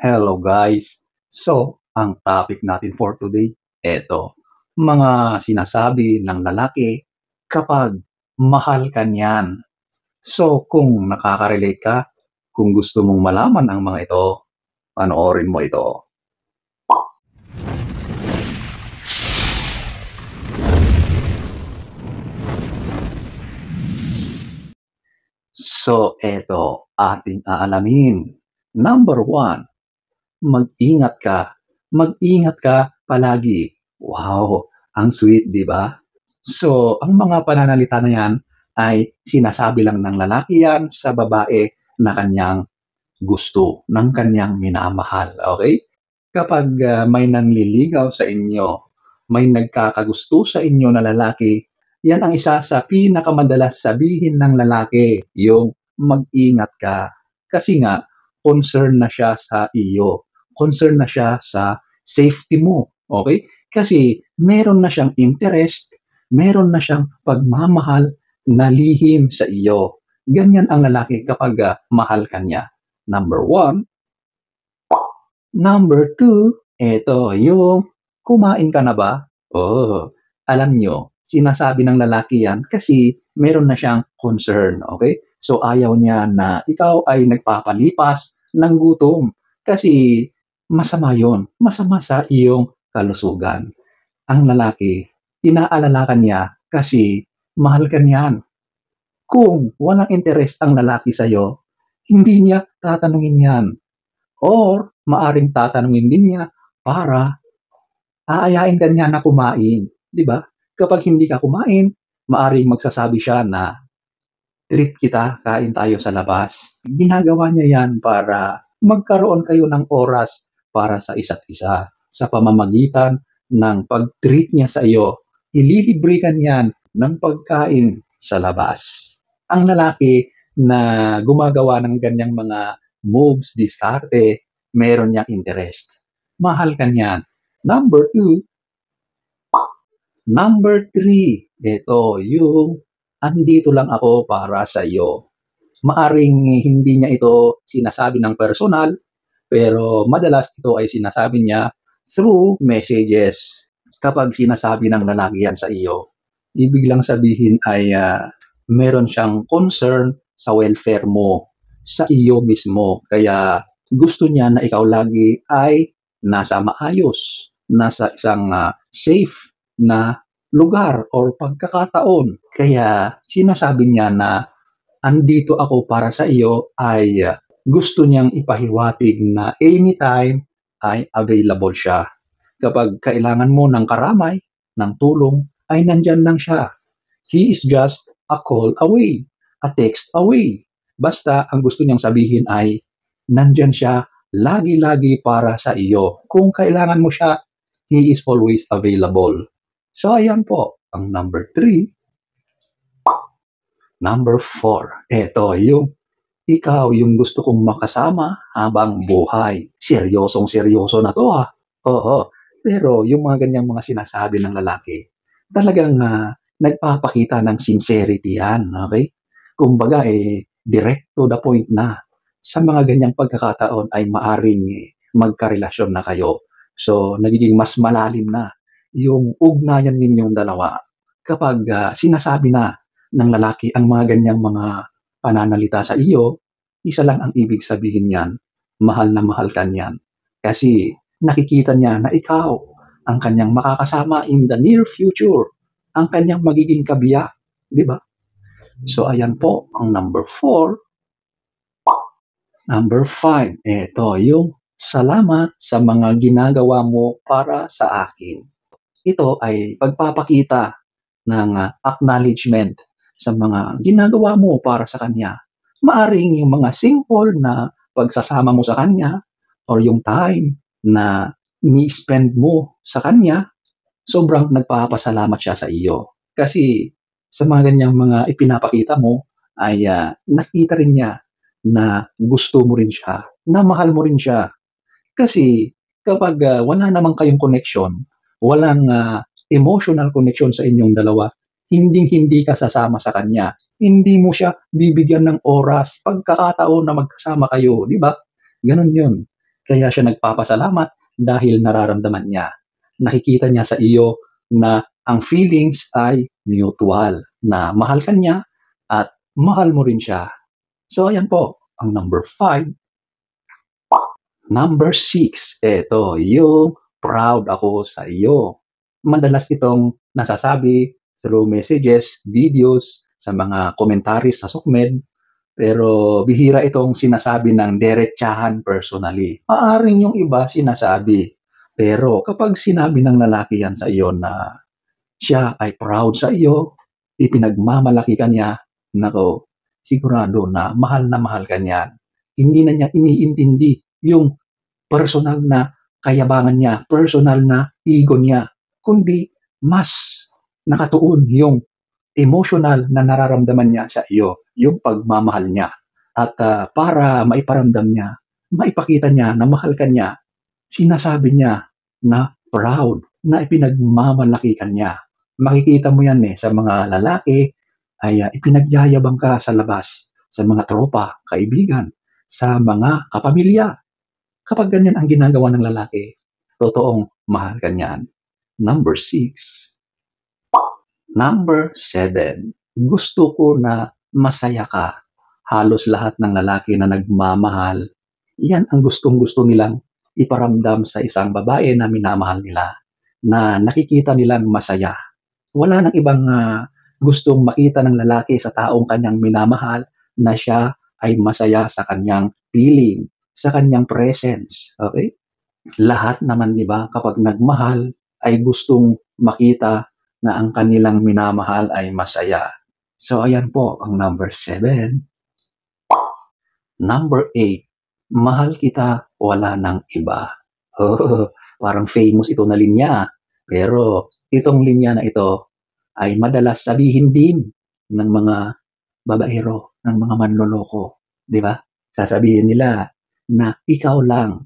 Hello guys! So, ang topic natin for today, eto, mga sinasabi ng lalaki kapag mahal ka niyan. So, kung nakaka-relate ka, kung gusto mong malaman ang mga ito, panoorin mo ito. So, eto, ating aalamin. Number 1, mag-ingat ka. Mag-ingat ka palagi. Wow, ang sweet, di ba? So, ang mga pananalita na yan ay sinasabi lang ng lalaki yan sa babae na kanyang gusto, ng kanyang minamahal. Okay? Kapag may nanliligaw sa inyo, may nagkakagusto sa inyo na lalaki, yan ang isa sa pinakamadalas sabihin ng lalaki, yung mag-ingat ka. Kasi nga, concern na siya sa iyo. Concern na siya sa safety mo. Okay? Kasi meron na siyang interest, meron na siyang pagmamahal na lihim sa iyo. Ganyan ang lalaki kapag mahal ka niya. Number 1. Number 2, eto, yung kumain ka na ba? Oh, alam nyo, sinasabi ng lalaki yan kasi meron na siyang concern, okay? So ayaw niya na ikaw ay nagpapalipas ng gutom kasi masama yon, masama sa iyong kalusugan. Ang lalaki, inaalalakan niya kasi mahal ka niyan. Kung walang interest ang lalaki sa'yo, hindi niya tatanungin yan. Or maaring tatanungin din niya para aayain ka niya na kumain. Di ba? Kapag hindi ka kumain, maaring magsasabi siya na treat kita, kain tayo sa labas. Ginagawa niya yan para magkaroon kayo ng oras para sa isa't isa. Sa pamamagitan ng pag-treat niya sa iyo, ililibre ka niyan ng pagkain sa labas. Ang lalaki na gumagawa ng ganyang mga moves, diskarte, meron niyang interest. Mahal ka niyan. Number 2. Number 3, ito yung andito lang ako para sa iyo. Maaring hindi niya ito sinasabi ng personal, pero madalas ito ay sinasabi niya through messages. Kapag sinasabi ng lalaki yan sa iyo, ibig lang sabihin ay meron siyang concern sa welfare mo, sa iyo mismo. Kaya gusto niya na ikaw lagi ay nasa maayos, nasa isang safe na lugar or pagkakataon. Kaya sinasabi niya na andito ako para sa iyo ay gusto niyang ipahiwatig na anytime ay available siya. Kapag kailangan mo ng karamay, ng tulong, ay nandyan lang siya. He is just a call away, a text away. Basta ang gusto niyang sabihin ay nandyan siya lagi-lagi para sa iyo. Kung kailangan mo siya, he is always available. So ayan po, ang number 3. Number 4, eto yung ikaw yung gusto kong makasama habang buhay. Seryosong-seryoso na to ha. Oo, pero yung mga ganyang mga sinasabi ng lalaki, talagang nagpapakita ng sincerity yan, okay? Kumbaga direct to the point na. Sa mga ganyang pagkakataon ay maaring magkarelasyon na kayo. So, nagiging mas malalim na yung ugnayan ninyong dalawa kapag sinasabi na ng lalaki ang mga ganyang mga pananalita sa iyo. Isa lang ang ibig sabihin niyan, mahal na mahal ka niyan. Kasi nakikita niya na ikaw ang kanyang makakasama in the near future, ang kanyang magiging kabiyak, di ba? So ayan po ang number 4. Number 5, ito yung salamat sa mga ginagawa mo para sa akin. Ito ay pagpapakita ng acknowledgement sa mga ginagawa mo para sa kanya. Maaring yung mga simple na pagsasama mo sa kanya or yung time na ni-spend mo sa kanya, sobrang nagpapasalamat siya sa iyo. Kasi sa mga ganyang mga ipinapakita mo ay nakita rin niya na gusto mo rin siya, na mahal mo rin siya. Kasi kapag wala namang kayong connection, walang emotional connection sa inyong dalawa, hindi ka sasama sa kanya. Hindi mo siya bibigyan ng oras, pagkakataon na magkasama kayo, di ba? Ganon yun. Kaya siya nagpapasalamat dahil nararamdaman niya. Nakikita niya sa iyo na ang feelings ay mutual, na mahal ka niya at mahal mo rin siya. So ayan po, ang number 5. Number 6, eto, yung proud ako sa iyo. Madalas itong nasasabi through messages, videos, sa mga commentaries sa SOCMED, pero bihira itong sinasabi ng diretsahan personally. Maaring yung iba sinasabi, pero kapag sinabi ng lalaki yan sa iyo na siya ay proud sa iyo, ipinagmamalaki ka niya, nako, sigurado na mahal ka niyan. Hindi na niya iniintindi yung personal na kayabangan niya, personal na ego niya, kundi mas nakatuon yung emotional na nararamdaman niya sa iyo, yung pagmamahal niya. At para maiparamdam niya, maipakita niya na mahal ka niya, sinasabi niya na proud, na ipinagmamalaki ka niya. Makikita mo yan sa mga lalaki, ay ipinagyayabang ka sa labas, sa mga tropa, kaibigan, sa mga kapamilya. Kapag ganyan ang ginagawa ng lalaki, totoong mahal ka niyan. Number 6. Number 7. Gusto ko na masaya ka. Halos lahat ng lalaki na nagmamahal, yan ang gustong-gusto nilang iparamdam sa isang babae na minamahal nila, na nakikita nilang masaya. Wala nang ibang gustong makita ng lalaki sa taong kanyang minamahal na siya ay masaya sa kanyang feeling, sa kanyang presence. Okay? Lahat naman, di ba, kapag nagmahal, ay gustong makita na ang kanilang minamahal ay masaya. So, ayan po ang number 7. Number 8. Mahal kita, wala nang iba. Oh, parang famous ito na linya. Pero itong linya na ito ay madalas sabihin din ng mga babaero, ng mga manloloko. Di ba? Sasabihin nila na ikaw lang,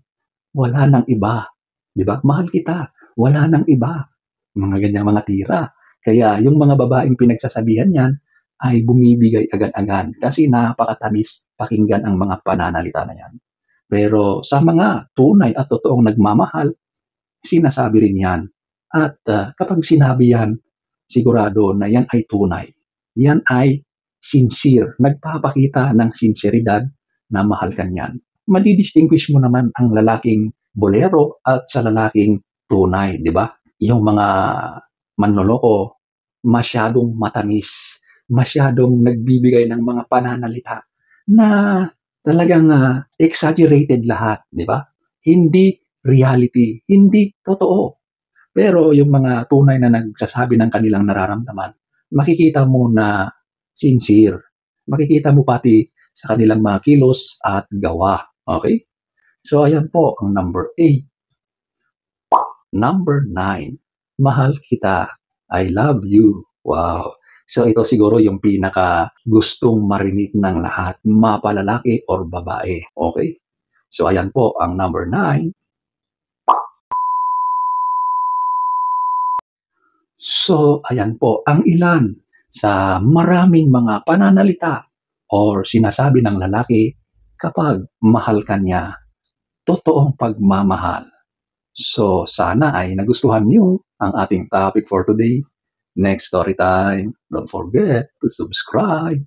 wala nang iba. Di ba? Mahal kita, wala nang iba. Mga ganyang mga tira. Kaya yung mga babaeng pinagsasabihan yan ay bumibigay agad-agad kasi napakatamis pakinggan ang mga pananalita na yan. Pero sa mga tunay at totoong nagmamahal, sinasabi rin yan. At kapag sinabi yan, sigurado na yan ay tunay. Yan ay sincere. Nagpapakita ng sinseridad na mahal ka niyan. Madidistinguish mo naman ang lalaking bolero at sa lalaking tunay, di ba? Yung mga manloloko, masyadong matamis, masyadong nagbibigay ng mga pananalita na talagang exaggerated lahat, di ba? Hindi reality, hindi totoo. Pero yung mga tunay na nagsasabi ng kanilang nararamdaman, makikita mo na sincere. Makikita mo pati sa kanilang mga kilos at gawa. Okay? So, ayan po ang number 8. Number 9. Mahal kita. I love you. Wow. So, ito siguro yung pinaka gustong marinig ng lahat, mapalalaki or babae. Okay? So, ayan po ang number 9. So, ayan po ang ilan sa maraming mga pananalita or sinasabi ng lalaki kapag mahal ka niya, totoong pagmamahal. So, sana ay nagustuhan niyo ang ating topic for today. Next story time, don't forget to subscribe.